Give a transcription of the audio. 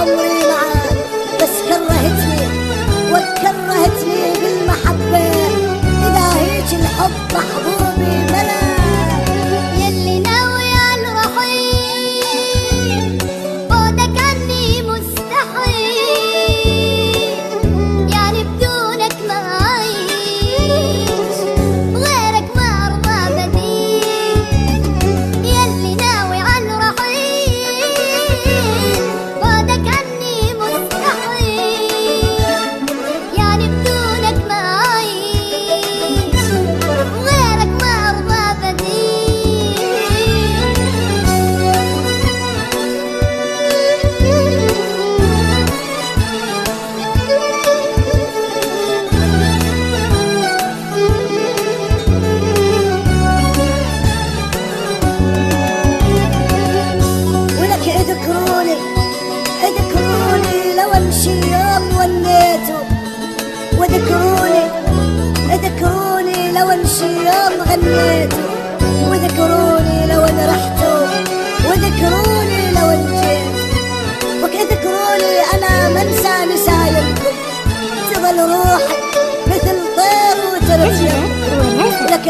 عمري معاك، بس كرهتني وكرهتني بالمحبة، إذا هيك الحب محبوبي ملا. يلي ناوي على الرحيل بعدك عني مستحيل، يعني بدونك ما أعيش غيرك ما أرضى بديل. يلي ناوي على الرحيل بعدك عني مستحيل، يعني بدونك ما أعيش غيرك ما أرضى بديل. ولك اذكروني اذكروني لو امشي يوم وليتوا، واذكروني اذكروني لو امشي يوم غنيتوا، واذكروني لو ان رحتوا، واذكروني لو ان جيت، واذكروني انا ما انسى نسايمكم، تظل روحي مثل طير وترجع. لك